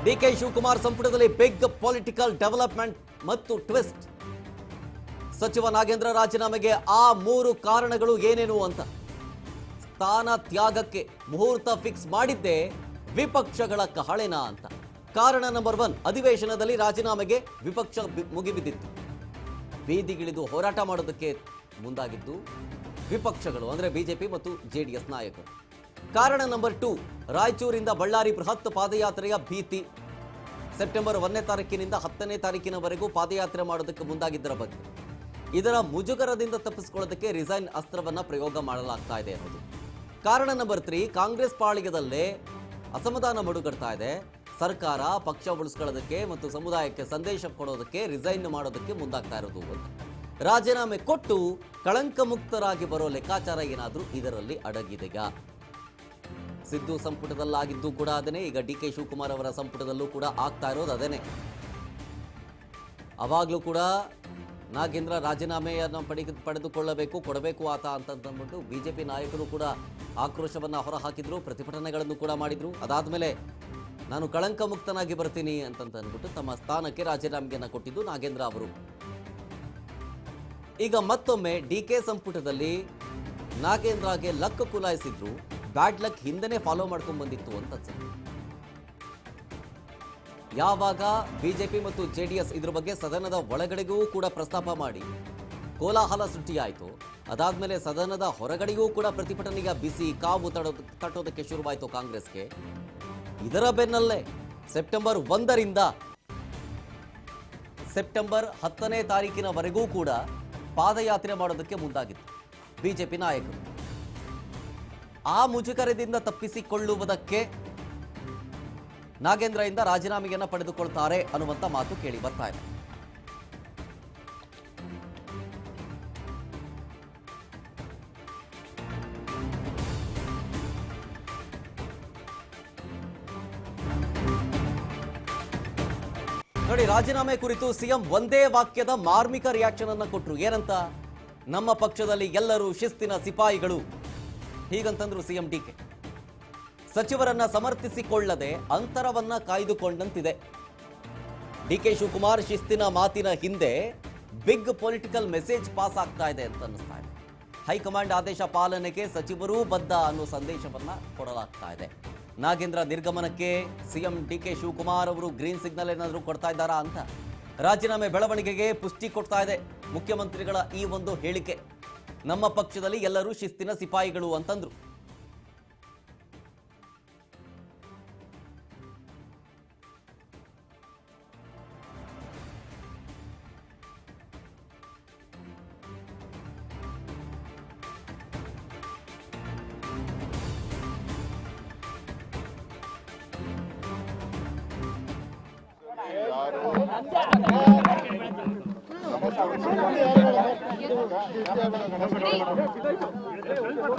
DK Shivakumar ಸಂಪುಟದಲ್ಲಿ big political development ಮತ್ತು twist. ಸಚಿವ ನಾಗೇಂದ್ರ ರಾಜೀನಾಮೆಗೆ ಆ 3 ಕಾರಣಗಳು ಏನೇನು ಅಂತ. ಸ್ಥಾನ ತ್ಯಾಗಕ್ಕೆ ಮುಹೂರ್ತ ಫಿಕ್ಸ್ ಮಾಡಿದ್ದೇ ವಿಪಕ್ಷಗಳ ಕಹಳೆನ ಅಂತ. ಕಾರಣ ನಂಬರ್ 1, ಅಧಿವೇಶನದಲ್ಲಿ ರಾಜೀನಾಮೆಗೆ ವಿಪಕ್ಷ ಮುಗಿಬಿದ್ದಿತ್ತು. ಬೀದಿಗಿಳಿದು ಹೋರಾಟ ಮಾಡೋದಕ್ಕೆ ಮುಂದಾಗಿದ್ದು ವಿಪಕ್ಷಗಳು, ಅಂದರೆ ಬಿಜೆಪಿ ಮತ್ತು ಜೆಡಿಎಸ್ ನಾಯಕರು. ಕಾರಣ ನಂಬರ್ 2, ರಾಯಚೂರಿಂದ ಬಳ್ಳಾರಿ ಬೃಹತ್ ಪಾದಯಾತ್ರೆಯ ಭೀತಿ. ಸೆಪ್ಟೆಂಬರ್ 1ನೇ ತಾರೀಕಿನಿಂದ 10ನೇ ತಾರೀಕಿನವರೆಗೂ ಪಾದಯಾತ್ರೆ ಮಾಡೋದಕ್ಕೆ ಮುಂದಾಗಿದ್ದರ ಬಗ್ಗೆ. ಇದರ ಮುಜುಗರದಿಂದ ತಪ್ಪಿಸಿಕೊಳ್ಳೋದಕ್ಕೆ ರಿಸೈನ್ ಅಸ್ತ್ರವನ್ನ ಪ್ರಯೋಗ ಮಾಡಲಾಗ್ತಾ ಇದೆ ಅನ್ನೋದು. ಕಾರಣ ನಂಬರ್ 3, ಕಾಂಗ್ರೆಸ್ ಪಾಳಿಗದಲ್ಲೇ ಅಸಮಾಧಾನ ಮಡುಗಡ್ತಾ ಇದೆ. ಸರ್ಕಾರ ಪಕ್ಷ ಉಳಿಸ್ಕೊಳ್ಳೋದಕ್ಕೆ ಮತ್ತು ಸಮುದಾಯಕ್ಕೆ ಸಂದೇಶ ಕೊಡೋದಕ್ಕೆ ರಿಸೈನ್ ಮಾಡೋದಕ್ಕೆ ಮುಂದಾಗ್ತಾ ಇರೋದು ಅಂತ. ರಾಜೀನಾಮೆ ಕೊಟ್ಟು ಕಳಂಕ ಮುಕ್ತರಾಗಿ ಬರೋ ಲೆಕ್ಕಾಚಾರ ಏನಾದರೂ ಇದರಲ್ಲಿ ಅಡಗಿದೆಯಾ? ಸಿದ್ದು ಸಂಪುಟದಲ್ಲಾಗಿದ್ದು ಕೂಡ ಅದೇನೆ, ಈಗ ಡಿ ಕೆ ಶಿವಕುಮಾರ್ ಅವರ ಸಂಪುಟದಲ್ಲೂ ಕೂಡ ಆಗ್ತಾ ಇರೋದು ಅದೇನೆ. ಅವಾಗಲೂ ಕೂಡ ನಾಗೇಂದ್ರ ರಾಜೀನಾಮೆಯನ್ನು ಪಡೆದುಕೊಳ್ಳಬೇಕು, ಕೊಡಬೇಕು ಆತ ಅಂತಂದ್ಬಿಟ್ಟು ಬಿಜೆಪಿ ನಾಯಕರು ಕೂಡ ಆಕ್ರೋಶವನ್ನು ಹೊರಹಾಕಿದ್ರು, ಪ್ರತಿಭಟನೆಗಳನ್ನು ಕೂಡ ಮಾಡಿದ್ರು. ಅದಾದಮೇಲೆ ನಾನು ಕಳಂಕ ಮುಕ್ತನಾಗಿ ಬರ್ತೀನಿ ಅಂತಂದ್ಬಿಟ್ಟು ತಮ್ಮ ಸ್ಥಾನಕ್ಕೆ ರಾಜೀನಾಮೆಯನ್ನು ಕೊಟ್ಟಿದ್ದು ನಾಗೇಂದ್ರ ಅವರು. ಈಗ ಮತ್ತೊಮ್ಮೆ ಡಿ ಕೆ ಸಂಪುಟದಲ್ಲಿ ನಾಗೇಂದ್ರಗೆ ಲಕ್ ಕುಲಾಯಿಸಿದ್ರು. ಬ್ಯಾಡ್ ಲಕ್ ಹಿಂದೆನೇ ಫಾಲೋ ಮಾಡ್ಕೊಂಡು ಬಂದಿತ್ತು ಅಂತ ಅನ್ಸುತ್ತೆ. ಯಾವಾಗ ಬಿಜೆಪಿ ಮತ್ತು ಜೆಡಿಎಸ್ ಇದ್ರ ಬಗ್ಗೆ ಸದನದ ಒಳಗಡೆಗೂ ಕೂಡ ಪ್ರಸ್ತಾಪ ಮಾಡಿ ಕೋಲಾಹಲ ಸೃಷ್ಟಿಯಾಯಿತು, ಅದಾದ್ಮೇಲೆ ಸದನದ ಹೊರಗಡೆಗೂ ಕೂಡ ಪ್ರತಿಭಟನೆಗೆ ಬಿಸಿ ಕಾವು ತಟ್ಟೋದಕ್ಕೆ ಶುರುವಾಯಿತು ಕಾಂಗ್ರೆಸ್ಗೆ. ಇದರ ಬೆನ್ನಲ್ಲೇ ಸೆಪ್ಟೆಂಬರ್ 1ರಿಂದ ಸೆಪ್ಟೆಂಬರ್ 10ನೇ ತಾರೀಕಿನವರೆಗೂ ಕೂಡ ಪಾದಯಾತ್ರೆ ಮಾಡೋದಕ್ಕೆ ಮುಂದಾಗಿತ್ತು ಬಿಜೆಪಿ ನಾಯಕರು. ಆ ಮುಜುಗರದಿಂದ ತಪ್ಪಿಸಿಕೊಳ್ಳುವುದಕ್ಕೆ ನಾಗೇಂದ್ರದಿಂದ ರಾಜೀನಾಮೆಯನ್ನು ಪಡೆದುಕೊಳ್ತಾರೆ ಅನ್ನುವಂಥ ಮಾತು ಕೇಳಿ ಬರ್ತಾ ಇದೆ. ನೋಡಿ, ರಾಜೀನಾಮೆ ಕುರಿತು ಸಿಎಂ ಒಂದೇ ವಾಕ್ಯದ ಮಾರ್ಮಿಕ ರಿಯಾಕ್ಷನ್ ಅನ್ನು ಕೊಟ್ಟರು. ಏನಂತ? ನಮ್ಮ ಪಕ್ಷದಲ್ಲಿ ಎಲ್ಲರೂ ಶಿಸ್ತಿನ ಸಿಪಾಯಿಗಳು, ಹೀಗಂತಂದ್ರು ಸಿಎಂ ಡಿಕೆ. ಸಚಿವರನ್ನ ಸಮರ್ಥಿಸಿಕೊಳ್ಳದೆ ಅಂತರವನ್ನ ಕಾಯ್ದುಕೊಂಡಂತಿದೆ. ಡಿಕೆ ಶಿವಕುಮಾರ್ ಶಿಸ್ತಿನ ಮಾತಿನ ಹಿಂದೆ ಬಿಗ್ ಪೊಲಿಟಿಕಲ್ ಮೆಸೇಜ್ ಪಾಸ್ ಆಗ್ತಾ ಇದೆ ಅಂತ ಅನ್ನಿಸ್ತಾ ಇದೆ. ಹೈಕಮಾಂಡ್ ಆದೇಶ ಪಾಲನೆಗೆ ಸಚಿವರೂ ಬದ್ಧ ಅನ್ನೋ ಸಂದೇಶವನ್ನ ಕೊಡಲಾಗ್ತಾ ಇದೆ. ನಾಗೇಂದ್ರ ನಿರ್ಗಮನಕ್ಕೆ ಸಿಎಂ ಡಿಕೆ ಶಿವಕುಮಾರ್ ಅವರು ಗ್ರೀನ್ ಸಿಗ್ನಲ್ ಏನಾದರೂ ಕೊಡ್ತಾ ಇದ್ದಾರಾ ಅಂತ. ರಾಜೀನಾಮೆ ಬೆಳವಣಿಗೆಗೆ ಪುಷ್ಟಿ ಕೊಡ್ತಾ ಇದೆ ಮುಖ್ಯಮಂತ್ರಿಗಳ ಈ ಒಂದು ಹೇಳಿಕೆ. ನಮ್ಮ ಪಕ್ಷದಲ್ಲಿ ಎಲ್ಲರೂ ಶಿಸ್ತಿನ ಸಿಪಾಯಿಗಳು ಅಂತಂದ್ರು.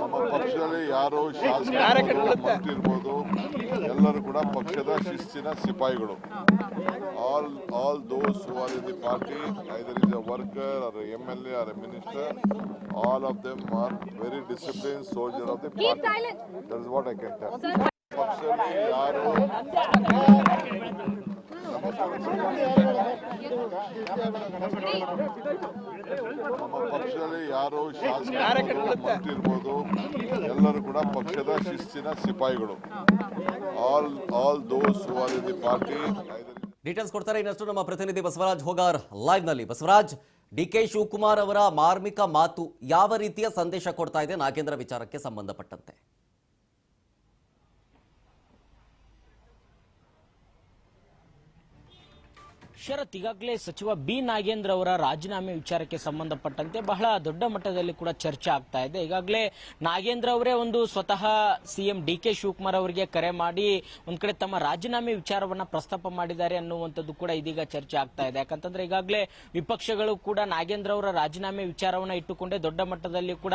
ನಮ್ಮ ಪಕ್ಷದಲ್ಲಿ ಯಾರು ಶಾಸಕರು ಮಂತ್ರಿ ಇರ್ಬೋದು, ಎಲ್ಲರೂ ಕೂಡ ಪಕ್ಷದ ಶಿಸ್ತಿನ ಸಿಪಾಯಿಗಳು. all those who are in the party, either is a worker or a MLA or a minister, all of them are very disciplined soldier of the party. That is what I can tell. ಪಕ್ಷದಲ್ಲಿ ಯಾರು ನಮ್ಮ ಪಕ್ಷದಲ್ಲಿ ಯಾರು ಶಾಸಕರು ಮಂತ್ರಿ ಇರ್ಬೋದು, ಎಲ್ಲರೂ ಕೂಡ ಪಕ್ಷದ ಶಿಸ್ತಿನ ಸಿಪಾಯಿಗಳು. all those who are in the party. Details ಕೊಡ್ತಾರೆ ಇನ್ನಷ್ಟು ನಮ್ಮ ಪ್ರತಿನಿಧಿ ಬಸವರಾಜ್ ಹೋಗಾರ್ ಲೈವ್ ನಲ್ಲಿ. ಬಸವರಾಜ್, ಡಿಕೆ ಶಿವಕುಮಾರ್ ಅವರ ಮಾರ್ಮಿಕ ಮಾತು ಯಾವ ರೀತಿಯ ಸಂದೇಶ ಕೊಡ್ತಾ ಇದೆ ನಾಗೇಂದ್ರ ವಿಚಾರಕ್ಕೆ ಸಂಬಂಧಪಟ್ಟಂತೆ? ಶರತ್, ಈಗಾಗಲೇ ಸಚಿವ ಬಿ ನಾಗೇಂದ್ರ ಅವರ ರಾಜೀನಾಮೆ ವಿಚಾರಕ್ಕೆ ಸಂಬಂಧಪಟ್ಟಂತೆ ಬಹಳ ದೊಡ್ಡ ಮಟ್ಟದಲ್ಲಿ ಕೂಡ ಚರ್ಚೆ ಆಗ್ತಾ ಇದೆ. ಈಗಾಗಲೇ ನಾಗೇಂದ್ರ ಅವರೇ ಸ್ವತಃ ಸಿಎಂ ಡಿ ಕೆ ಶಿವಕುಮಾರ್ ಅವರಿಗೆ ಕರೆ ಮಾಡಿ ಒಂದ್ ಕಡೆ ತಮ್ಮ ರಾಜೀನಾಮೆ ವಿಚಾರವನ್ನ ಪ್ರಸ್ತಾಪ ಮಾಡಿದ್ದಾರೆ ಅನ್ನುವಂಥದ್ದು ಕೂಡ ಇದೀಗ ಚರ್ಚೆ ಆಗ್ತಾ ಇದೆ. ಯಾಕಂತಂದ್ರೆ ಈಗಾಗಲೇ ವಿಪಕ್ಷಗಳು ಕೂಡ ನಾಗೇಂದ್ರ ಅವರ ರಾಜೀನಾಮೆ ವಿಚಾರವನ್ನ ಇಟ್ಟುಕೊಂಡೇ ದೊಡ್ಡ ಮಟ್ಟದಲ್ಲಿ ಕೂಡ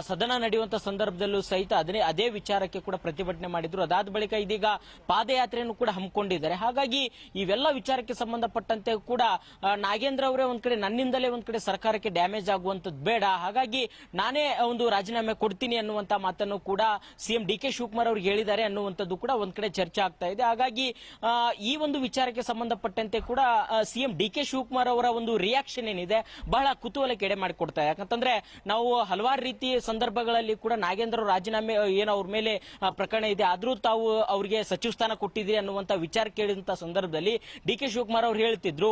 ಸದನ ನಡೆಯುವಂತ ಸಂದರ್ಭದಲ್ಲೂ ಸಹಿತ ಅದೇ ವಿಚಾರಕ್ಕೆ ಕೂಡ ಪ್ರತಿಭಟನೆ ಮಾಡಿದ್ರು. ಅದಾದ ಬಳಿಕ ಇದೀಗ ಪಾದಯಾತ್ರೆಯನ್ನು ಕೂಡ ಹಮ್ಮಿಕೊಂಡಿದ್ದಾರೆ. ಹಾಗಾಗಿ ಇವೆಲ್ಲ ವಿಚಾರಕ್ಕೆ ಸಂಬಂಧಪಟ್ಟ ಸಂಬಂಧಪಟ್ಟಂತೆ ಕೂಡ ನಾಗೇಂದ್ರ ಅವರೇ ಒಂದ್ ಕಡೆ ನನ್ನಿಂದಲೇ ಒಂದ್ ಕಡೆ ಸರ್ಕಾರಕ್ಕೆ ಡ್ಯಾಮೇಜ್ ಆಗುವಂತದ್ದು ಬೇಡ, ಹಾಗಾಗಿ ನಾನೇ ಒಂದು ರಾಜೀನಾಮೆ ಕೊಡ್ತೀನಿ ಅನ್ನುವಂತ ಮಾತನ್ನು ಕೂಡ ಸಿಎಂ ಡಿ ಕೆ ಶಿವಕುಮಾರ್ ಅವ್ರಿಗೆ ಹೇಳಿದ್ದಾರೆ ಅನ್ನುವಂಥದ್ದು ಕೂಡ ಒಂದ್ ಕಡೆ ಚರ್ಚೆ ಆಗ್ತಾ ಇದೆ. ಹಾಗಾಗಿ ಈ ಒಂದು ವಿಚಾರಕ್ಕೆ ಸಂಬಂಧಪಟ್ಟಂತೆ ಕೂಡ ಸಿಎಂ ಡಿ ಕೆ ಶಿವಕುಮಾರ್ ಅವರ ಒಂದು ರಿಯಾಕ್ಷನ್ ಏನಿದೆ ಬಹಳ ಕುತೂಹಲಕ್ಕೆ ಎಡೆ ಮಾಡಿಕೊಡ್ತಾ ಇದೆ. ಯಾಕಂತಂದ್ರೆ ನಾವು ಹಲವಾರು ರೀತಿ ಸಂದರ್ಭಗಳಲ್ಲಿ ಕೂಡ ನಾಗೇಂದ್ರ ರಾಜೀನಾಮೆ ಏನೋ ಅವ್ರ ಮೇಲೆ ಪ್ರಕರಣ ಇದೆ, ಆದ್ರೂ ತಾವು ಅವರಿಗೆ ಸಚಿವ ಸ್ಥಾನ ಕೊಟ್ಟಿದ್ದೀರಿ ಅನ್ನುವಂತ ವಿಚಾರ ಕೇಳಿದಂತ ಸಂದರ್ಭದಲ್ಲಿ ಡಿ ಕೆ ಶಿವಕುಮಾರ್ ಅವರು ಹೇಳ್ತಿದ್ರು,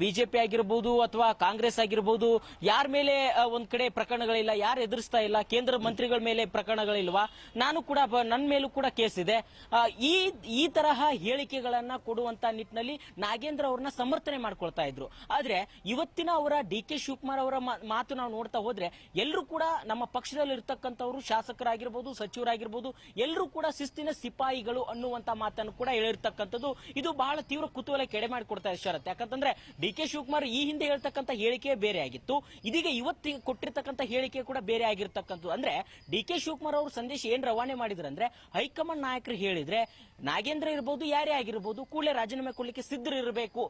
ಬಿಜೆಪಿ ಆಗಿರಬಹುದು ಅಥವಾ ಕಾಂಗ್ರೆಸ್ ಆಗಿರಬಹುದು, ಯಾರ ಮೇಲೆ ಒಂದ್ ಕಡೆ ಪ್ರಕರಣಗಳಿಲ್ಲ, ಯಾರು ಎದುರಿಸ್ತಾ ಇಲ್ಲ, ಕೇಂದ್ರ ಮಂತ್ರಿಗಳ ಮೇಲೆ ಪ್ರಕರಣಗಳಿಲ್ವಾ, ನಾನು ಕೂಡ ನನ್ನ ಮೇಲೂ ಕೂಡ ಕೇಸ್ ಇದೆ, ಈ ತರಹ ಹೇಳಿಕೆಗಳನ್ನ ಕೊಡುವಂತ ನಿಟ್ಟಿನಲ್ಲಿ ನಾಗೇಂದ್ರ ಅವ್ರನ್ನ ಸಮರ್ಥನೆ ಮಾಡ್ಕೊಳ್ತಾ ಇದ್ರು. ಆದ್ರೆ ಇವತ್ತಿನ ಅವರ ಡಿ ಕೆ ಶಿವಕುಮಾರ್ ಅವರ ಮಾತು ನಾವು ನೋಡ್ತಾ ಹೋದ್ರೆ ಎಲ್ಲರೂ ಕೂಡ ನಮ್ಮ ಪಕ್ಷದಲ್ಲಿ ಇರ್ತಕ್ಕಂಥವ್ರು ಶಾಸಕರಾಗಿರ್ಬೋದು, ಸಚಿವರಾಗಿರ್ಬೋದು, ಎಲ್ಲರೂ ಕೂಡ ಶಿಸ್ತಿನ ಸಿಪಾಯಿಗಳು ಅನ್ನುವಂತ ಮಾತನ್ನು ಕೂಡ ಹೇಳಿರ್ತಕ್ಕಂಥದ್ದು ಇದು ಬಹಳ ತೀವ್ರ ಕುತೂಹಲ ಕೆಡೆ ಮಾಡಿಕೊಡ್ತಾ ಇದೆ ಶರತ್. ಯಾಕಂತಂದ್ರೆ ಡಿ ಕೆ ಶಿವಕುಮಾರ್ ಈ ಹಿಂದೆ ಹೇಳ್ತಕ್ಕಂಥ ಹೇಳಿಕೆ ಬೇರೆ ಆಗಿತ್ತು, ಇದೀಗ ಇವತ್ತಿಗೆ ಕೊಟ್ಟಿರ್ತಕ್ಕಂಥ ಹೇಳಿಕೆ ಕೂಡ ಬೇರೆ ಆಗಿರ್ತಕ್ಕಂಥದ್ದು. ಅಂದ್ರೆ ಡಿ ಕೆ ಶಿವಕುಮಾರ್ ಅವರು ಸಂದೇಶ ಏನ್ ರವಾನೆ ಮಾಡಿದ್ರು ಅಂದ್ರೆ, ಹೈಕಮಾಂಡ್ ನಾಯಕರು ಹೇಳಿದ್ರೆ ನಾಗೇಂದ್ರ ಇರಬಹುದು, ಯಾರೇ ಆಗಿರಬಹುದು, ಕೂಡಲೇ ರಾಜೀನಾಮೆ ಕೊಡ್ಲಿಕ್ಕೆ ಸಿದ್ಧರಿರಬೇಕು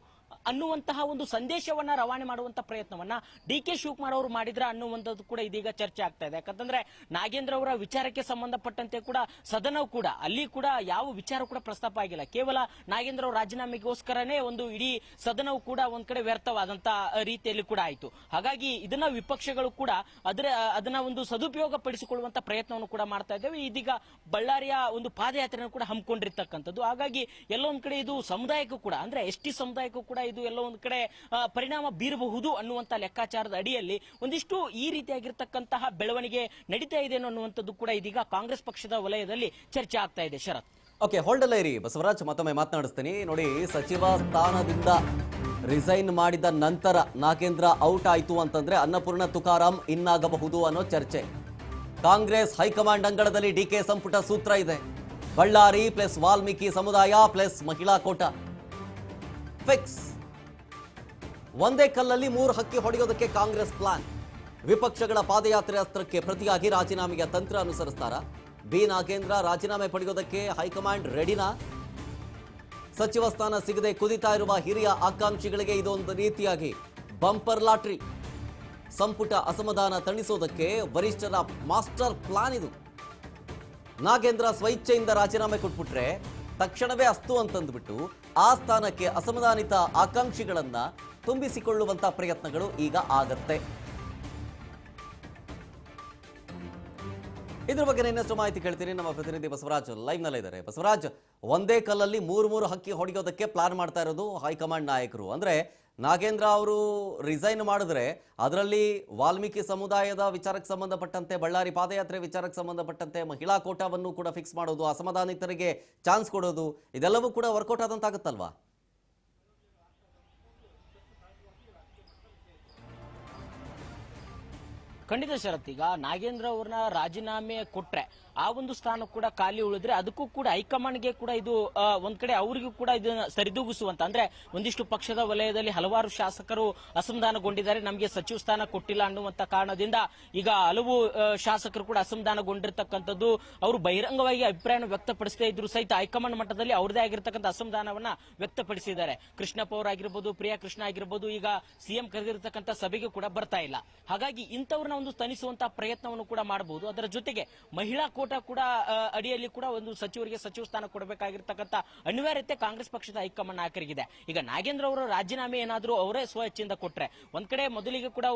ಅನ್ನುವಂತಹ ಒಂದು ಸಂದೇಶವನ್ನ ರವಾನೆ ಮಾಡುವಂತ ಪ್ರಯತ್ನವನ್ನ ಡಿ ಕೆ ಶಿವಕುಮಾರ್ ಅವರು ಮಾಡಿದ್ರ ಅನ್ನುವಂಥದ್ದು ಕೂಡ ಇದೀಗ ಚರ್ಚೆ ಆಗ್ತಾ ಇದೆ. ಯಾಕಂತಂದ್ರೆ ನಾಗೇಂದ್ರ ಅವರ ವಿಚಾರಕ್ಕೆ ಸಂಬಂಧಪಟ್ಟಂತೆ ಕೂಡ ಸದನವು ಕೂಡ ಅಲ್ಲಿ ಕೂಡ ಯಾವ ವಿಚಾರ ಕೂಡ ಪ್ರಸ್ತಾಪ ಆಗಿಲ್ಲ, ಕೇವಲ ನಾಗೇಂದ್ರ ಅವರ ರಾಜೀನಾಮೆಗೋಸ್ಕರನೇ ಒಂದು ಇಡೀ ಸದನವು ಕೂಡ ಒಂದ್ ಕಡೆ ವ್ಯರ್ಥವಾದಂತ ರೀತಿಯಲ್ಲಿ ಕೂಡ ಆಯಿತು. ಹಾಗಾಗಿ ಇದನ್ನ ವಿಪಕ್ಷಗಳು ಕೂಡ ಅದನ್ನ ಒಂದು ಸದುಪಯೋಗ ಪಡಿಸಿಕೊಳ್ಳುವಂತ ಪ್ರಯತ್ನವನ್ನು ಕೂಡ ಮಾಡ್ತಾ ಇದ್ದೇವೆ. ಇದೀಗ ಬಳ್ಳಾರಿಯ ಒಂದು ಪಾದಯಾತ್ರೆಯನ್ನು ಕೂಡ ಹಮ್ಮಿಕೊಂಡಿರ್ತಕ್ಕಂಥದ್ದು. ಹಾಗಾಗಿ ಎಲ್ಲೊಂದ್ ಕಡೆ ಇದು ಸಮುದಾಯಕ್ಕೂ ಕೂಡ ಅಂದ್ರೆ ಎಸ್ಟಿ ಸಮುದಾಯಕ್ಕೂ ಕೂಡ ಇದು ಎಲ್ಲೋ ಒಂದ್ ಕಡೆ ಪರಿಣಾಮ ಬೀರಬಹುದು ಅನ್ನುವಂತ ಲೆಕ್ಕಾಚಾರದ ಅಡಿಯಲ್ಲಿ ಒಂದಿಷ್ಟು ಈ ರೀತಿಯಾಗಿರ್ತಕ್ಕಂತಹ ಬೆಳವಣಿಗೆ ನಡೀತಾ ಇದೆ ಅನ್ನುವಂಥದ್ದು ಕೂಡ ಇದೀಗ ಕಾಂಗ್ರೆಸ್ ಪಕ್ಷದ ವಲಯದಲ್ಲಿ ಚರ್ಚೆ ಆಗ್ತಾ ಇದೆ. ಶರತ್, ಓಕೆ, ಹೋಲ್ಡಲ್ಲ ಇರಿ ಬಸವರಾಜ್, ಮತ್ತೊಮ್ಮೆ ಮಾತನಾಡಿಸ್ತೀನಿ. ನೋಡಿ, ಸಚಿವ ಸ್ಥಾನದಿಂದ ರಿಸೈನ್ ಮಾಡಿದ ನಂತರ ನಾಗೇಂದ್ರ ಔಟ್ ಆಯ್ತು ಅಂತಂದ್ರೆ ಅನ್ನಪೂರ್ಣ ತುಕಾರಾಂ ಇನ್ನಾಗಬಹುದು ಅನ್ನೋ ಚರ್ಚೆ. ಕಾಂಗ್ರೆಸ್ ಹೈಕಮಾಂಡ್ ಅಂಗಳದಲ್ಲಿ ಡಿಕೆ ಸಂಪುಟ ಸೂತ್ರ ಇದೆ. ಬಳ್ಳಾರಿ ಪ್ಲಸ್ ವಾಲ್ಮೀಕಿ ಸಮುದಾಯ ಪ್ಲಸ್ ಮಹಿಳಾ ಕೋಟ ಫಿಕ್ಸ್. ಒಂದೇ ಕಲ್ಲಲ್ಲಿ 3 ಹಕ್ಕಿ ಹೊಡೆಯೋದಕ್ಕೆ ಕಾಂಗ್ರೆಸ್ ಪ್ಲಾನ್. ವಿಪಕ್ಷಗಳ ಪಾದಯಾತ್ರೆ ಅಸ್ತ್ರಕ್ಕೆ ಪ್ರತಿಯಾಗಿ ರಾಜೀನಾಮೆಗೆ ತಂತ್ರ ಅನುಸರಿಸ್ತಾರ? ಬಿ ನಾಗೇಂದ್ರ ರಾಜೀನಾಮೆ ಪಡೆಯೋದಕ್ಕೆ ಹೈಕಮಾಂಡ್ ರೆಡಿನಾ? ಸಚಿವ ಸ್ಥಾನ ಸಿಗದೆ ಕುದಿತಾ ಇರುವ ಹಿರಿಯ ಆಕಾಂಕ್ಷಿಗಳಿಗೆ ಇದೊಂದು ರೀತಿಯಾಗಿ ಬಂಪರ್ ಲಾಟ್ರಿ. ಸಂಪುಟ ಅಸಮಾಧಾನ ತಣಿಸೋದಕ್ಕೆ ವರಿಷ್ಠರ ಮಾಸ್ಟರ್ ಪ್ಲಾನ್ ಇದು. ನಾಗೇಂದ್ರ ಸ್ವಇಚ್ಛೆಯಿಂದ ರಾಜೀನಾಮೆ ಕೊಟ್ಬಿಟ್ರೆ ತಕ್ಷಣವೇ ಅಸ್ತು ಅಂತಂದ್ಬಿಟ್ಟು ಆ ಸ್ಥಾನಕ್ಕೆ ಅಸಮಾಧಾನಿತ ಆಕಾಂಕ್ಷಿಗಳನ್ನ ತುಂಬಿಸಿಕೊಳ್ಳುವಂತ ಪ್ರಯತ್ನಗಳು ಈಗ ಆಗತ್ತೆ. ಇದ್ರ ಬಗ್ಗೆ ಇನ್ನಷ್ಟು ಮಾಹಿತಿ ಕೇಳ್ತೀನಿ. ನಮ್ಮ ಪ್ರತಿನಿಧಿ ಬಸವರಾಜ್ ಲೈವ್ ನಲ್ಲಿ ಇದ್ದಾರೆ. ಬಸವರಾಜ್, ಒಂದೇ ಕಲ್ಲಲ್ಲಿ 3 ಹಕ್ಕಿ ಹೊಡೆಯೋದಕ್ಕೆ ಪ್ಲಾನ್ ಮಾಡ್ತಾ ಇರೋದು ಹೈಕಮಾಂಡ್ ನಾಯಕರು. ಅಂದ್ರೆ ನಾಗೇಂದ್ರ ಅವರು ರಿಸೈನ್ ಮಾಡಿದ್ರೆ ಅದರಲ್ಲಿ ವಾಲ್ಮೀಕಿ ಸಮುದಾಯದ ವಿಚಾರಕ್ಕೆ ಸಂಬಂಧಪಟ್ಟಂತೆ, ಬಳ್ಳಾರಿ ಪಾದಯಾತ್ರೆ ವಿಚಾರಕ್ಕೆ ಸಂಬಂಧಪಟ್ಟಂತೆ ಮಹಿಳಾ ಕೋಟಾವನ್ನು ಕೂಡ ಫಿಕ್ಸ್ ಮಾಡೋದು, ಅಸಮಾಧಾನಿತರಿಗೆ ಚಾನ್ಸ್ ಕೊಡೋದು, ಇದೆಲ್ಲವೂ ಕೂಡ ವರ್ಕೌಟ್ ಆದಂತಾಗುತ್ತಲ್ವಾ? ಖಂಡಿತ ಶರತ್, ಈಗ ನಾಗೇಂದ್ರ ಅವ್ರನ್ನ ರಾಜೀನಾಮೆ ಕೊಟ್ರೆ ಆ ಒಂದು ಸ್ಥಾನ ಕೂಡ ಖಾಲಿ ಉಳಿದ್ರೆ ಅದಕ್ಕೂ ಕೂಡ ಹೈಕಮಾಂಡ್ಗೆ ಕೂಡ ಇದು ಒಂದ್ ಕಡೆ ಅವರಿಗೂ ಕೂಡ ಇದನ್ನ ಸರಿದೂಗಿಸುವಂತ, ಅಂದ್ರೆ ಒಂದಿಷ್ಟು ಪಕ್ಷದ ವಲಯದಲ್ಲಿ ಹಲವಾರು ಶಾಸಕರು ಅಸಮಾಧಾನಗೊಂಡಿದ್ದಾರೆ, ನಮಗೆ ಸಚಿವ ಸ್ಥಾನ ಕೊಟ್ಟಿಲ್ಲ ಅನ್ನುವಂತ ಕಾರಣದಿಂದ ಈಗ ಹಲವು ಶಾಸಕರು ಕೂಡ ಅಸಮಾಧಾನಗೊಂಡಿರ್ತಕ್ಕಂಥದ್ದು. ಅವರು ಬಹಿರಂಗವಾಗಿ ಅಭಿಪ್ರಾಯ ವ್ಯಕ್ತಪಡಿಸದೇ ಇದ್ರು ಸಹಿತ ಹೈಕಮಾಂಡ್ ಮಟ್ಟದಲ್ಲಿ ಅವ್ರದೇ ಆಗಿರ್ತಕ್ಕಂಥ ಅಸಮಾಧಾನವನ್ನ ವ್ಯಕ್ತಪಡಿಸಿದ್ದಾರೆ. ಕೃಷ್ಣಪ್ಪ ಅವರಾಗಿರ್ಬೋದು, ಪ್ರಿಯಾ ಕೃಷ್ಣ ಆಗಿರ್ಬೋದು, ಈಗ ಸಿಎಂ ಕರೆದಿರ್ತಕ್ಕಂಥ ಸಭೆಗೆ ಕೂಡ ಬರ್ತಾ ಇಲ್ಲ. ಹಾಗಾಗಿ ಇಂಥವ್ರನ್ನ ಒಂದು ತನಿಸುವಂತಹ ಪ್ರಯತ್ನವನ್ನು ಕೂಡ ಮಾಡಬಹುದು. ಅದರ ಜೊತೆಗೆ ಮಹಿಳಾ ಕೋಟಾ ಕೂಡ ಅಡಿಯಲ್ಲಿ ಕೂಡ ಒಂದು ಸಚಿವರಿಗೆ ಸಚಿವ ಸ್ಥಾನ ಕೊಡಬೇಕಾಗಿರ್ತಕ್ಕಂಥ ಅನಿವಾರ್ಯತೆ ಕಾಂಗ್ರೆಸ್ ಪಕ್ಷದ ಹೈಕಮಾಂಡ್ ನಾಯಕರಿಗಿದೆ. ಈಗ ನಾಗೇಂದ್ರ ಅವರ ರಾಜೀನಾಮೆ ಏನಾದರೂ ಅವರೇ ಸ್ವಇಚ್ಛೆಯಿಂದ ಕೊಟ್ರೆ, ಒಂದ್ ಕಡೆ ಮೊದಲಿಗೆ ಕೂಡ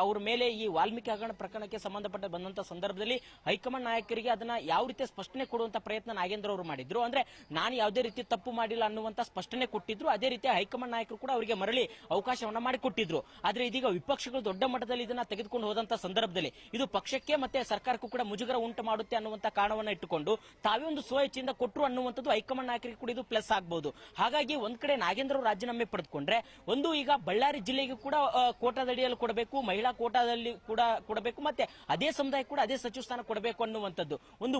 ಅವ್ರ ಮೇಲೆ ಈ ವಾಲ್ಮೀಕಿ ಹಗರಣ ಪ್ರಕರಣಕ್ಕೆ ಸಂಬಂಧಪಟ್ಟ ಬಂದಂತ ಸಂದರ್ಭದಲ್ಲಿ ಹೈಕಮಾಂಡ್ ನಾಯಕರಿಗೆ ಅದನ್ನ ಯಾವ ರೀತಿ ಸ್ಪಷ್ಟನೆ ಕೊಡುವಂತ ಪ್ರಯತ್ನ ನಾಗೇಂದ್ರ ಅವರು ಮಾಡಿದ್ರು. ಅಂದ್ರೆ ನಾನು ಯಾವುದೇ ರೀತಿ ತಪ್ಪು ಮಾಡಿಲ್ಲ ಅನ್ನುವಂತ ಸ್ಪಷ್ಟನೆ ಕೊಟ್ಟಿದ್ರು. ಅದೇ ರೀತಿ ಹೈಕಮಾಂಡ್ ನಾಯಕರು ಕೂಡ ಅವರಿಗೆ ಮರಳಿ ಅವಕಾಶವನ್ನ ಮಾಡಿಕೊಟ್ಟಿದ್ರು. ಆದ್ರೆ ಇದೀಗ ವಿಪಕ್ಷಗಳು ದೊಡ್ಡ ಮಟ್ಟದಲ್ಲಿ ಇದನ್ನ ತೆಗೆದುಕೊಂಡು ಹೋದಂತ ಸಂದರ್ಭದಲ್ಲಿ ಇದು ಪಕ್ಷಕ್ಕೆ ಮತ್ತೆ ಸರ್ಕಾರಕ್ಕೂ ಕೂಡ ಮುಜುಗರ ಉಂಟು ಮಾಡುತ್ತೆ ಅನ್ನುವಂತ ಕಾರಣವನ್ನ ಇಟ್ಟುಕೊಂಡು ತಾವೇ ಒಂದು ಸ್ವಇಚ್ಛೆಯಿಂದ ಕೊಟ್ಟರು ಅನ್ನುವಂಥದ್ದು ಹೈಕಮಾಂಡ್ ನಾಯಕರಿಗೆ ಕೂಡ ಇದು ಪ್ಲಸ್ ಆಗಬಹುದು. ಹಾಗಾಗಿ ಒಂದ್ ಕಡೆ ನಾಗೇಂದ್ರ ರಾಜೀನಾಮೆ ಪಡೆದುಕೊಂಡ್ರೆ ಒಂದು ಈಗ ಬಳ್ಳಾರಿ ಜಿಲ್ಲೆಗೆ ಕೂಡ ಕೋಟಾದಡಿಯಲ್ಲಿ ಕೊಡಬೇಕು, ಮಹಿಳಾ ಕೋಟಾದಲ್ಲಿ ಕೂಡ ಕೊಡಬೇಕು, ಮತ್ತೆ ಅದೇ ಸಮುದಾಯ ಕೂಡ ಅದೇ ಸಚಿವ ಸ್ಥಾನ ಕೊಡಬೇಕು ಅನ್ನುವಂಥದ್ದು ಒಂದು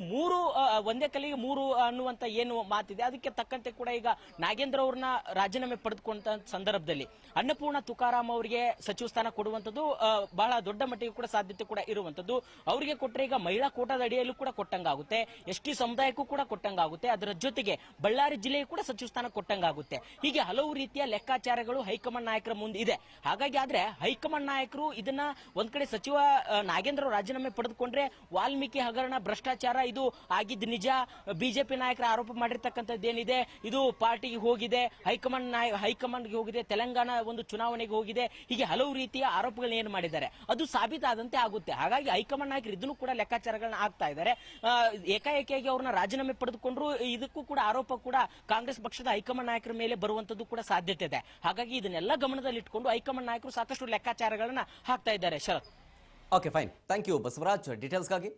ಒಂದೇ ಕಲ್ಲಿಗೆ 3 ಅನ್ನುವಂತ ಏನು ಮಾತಿದೆ ಅದಕ್ಕೆ ತಕ್ಕಂತೆ ಕೂಡ ಈಗ ನಾಗೇಂದ್ರ ಅವ್ರನ್ನ ರಾಜೀನಾಮೆ ಪಡೆದುಕೊಂಡ ಸಂದರ್ಭದಲ್ಲಿ ಅನ್ನಪೂರ್ಣ ತುಕಾರಾಂ ಅವರಿಗೆ ಸಚಿವ ಸ್ಥಾನ ಕೊಡುವಂಥದ್ದು ಬಹಳ ದೊಡ್ಡ ಮಟ್ಟಿಗೆ ಕೂಡ ಸಾಧ್ಯತೆ ಕೂಡ ಇರುವಂತದ್ದು. ಅವರಿಗೆ ಕೊಟ್ಟರೆ ಈಗ ಮಹಿಳಾ ಕೋಟಾದ ಅಡಿಯಲ್ಲೂ ಕೂಡ ಕೊಟ್ಟಂಗಾಗುತ್ತೆ, ಎಸ್ಟಿ ಸಮುದಾಯಕ್ಕೂ ಕೂಡ ಕೊಟ್ಟಂಗಾಗುತ್ತೆ, ಅದರ ಜೊತೆಗೆ ಬಳ್ಳಾರಿ ಜಿಲ್ಲೆಯೂ ಕೂಡ ಸಚಿವ ಸ್ಥಾನ ಕೊಟ್ಟಂಗಾಗುತ್ತೆ. ಹೀಗೆ ಹಲವು ರೀತಿಯ ಲೆಕ್ಕಾಚಾರಗಳು ಹೈಕಮಾಂಡ್ ನಾಯಕರ ಮುಂದೆ ಇದೆ. ಹಾಗಾಗಿ ಆದ್ರೆ ಹೈಕಮಾಂಡ್ ನಾಯಕರು ಇದನ್ನ ಒಂದ್ ಕಡೆ ಸಚಿವ ನಾಗೇಂದ್ರ ರಾಜೀನಾಮೆ ಪಡೆದುಕೊಂಡ್ರೆ ವಾಲ್ಮೀಕಿ ಹಗರಣ ಭ್ರಷ್ಟಾಚಾರ ಇದು ಆಗಿದ್ದು ನಿಜ, ಬಿಜೆಪಿ ನಾಯಕರ ಆರೋಪ ಮಾಡಿರ್ತಕ್ಕಂಥದ್ದೇನಿದೆ ಇದು ಪಾರ್ಟಿಗೆ ಹೋಗಿದೆ, ಹೈಕಮಾಂಡ್ಗೆ ಹೋಗಿದೆ, ತೆಲಂಗಾಣ ಒಂದು ಚುನಾವಣೆಗೆ ಹೋಗಿದೆ, ಹೀಗೆ ಹಲವು ರೀತಿಯ ಆರೋಪಗಳನ್ನ ಏನು ಮಾಡಿದ್ದಾರೆ ಅದು ಸಾಬೀತಾದಂತೆ ಆಗುತ್ತೆ. ಹಾಗಾಗಿ ಹೈಕಮಾಂಡ್ ನಾಯಕರು ಇದನ್ನು ಕೂಡ ಲೆಕ್ಕಾಚಾರಗಳನ್ನ ಆಗ್ತಾ ಇದ್ದಾರೆ. ಏಕಾಏಕಿಯಾಗಿ ಅವ್ರನ್ನ ರಾಜೀನಾಮೆ ಪಡೆದುಕೊಂಡ್ರು ಇದಕ್ಕೂ ಕೂಡ ಆರೋಪ ಕೂಡ ಕಾಂಗ್ರೆಸ್ ಪಕ್ಷದ ಹೈಕಮಾಂಡ್ ನಾಯಕರ ಮೇಲೆ ಬರುವಂತದ್ದು ಕೂಡ ಸಾಧ್ಯತೆ ಇದೆ. ಹಾಗಾಗಿ ಇದನ್ನೆಲ್ಲ ಗಮನದಲ್ಲಿಟ್ಟುಕೊಂಡು ಹೈಕಮಾಂಡ್ ನಾಯಕರು ಸಾಕಷ್ಟು ಲೆಕ್ಕಾಚಾರಗಳನ್ನ ಹಾಕ್ತಾ ಇದ್ದಾರೆ. Sharath. Okay, fine. Thank you Basavaraj ಡೀಟೇಲ್ಸ್ಗಾಗಿ.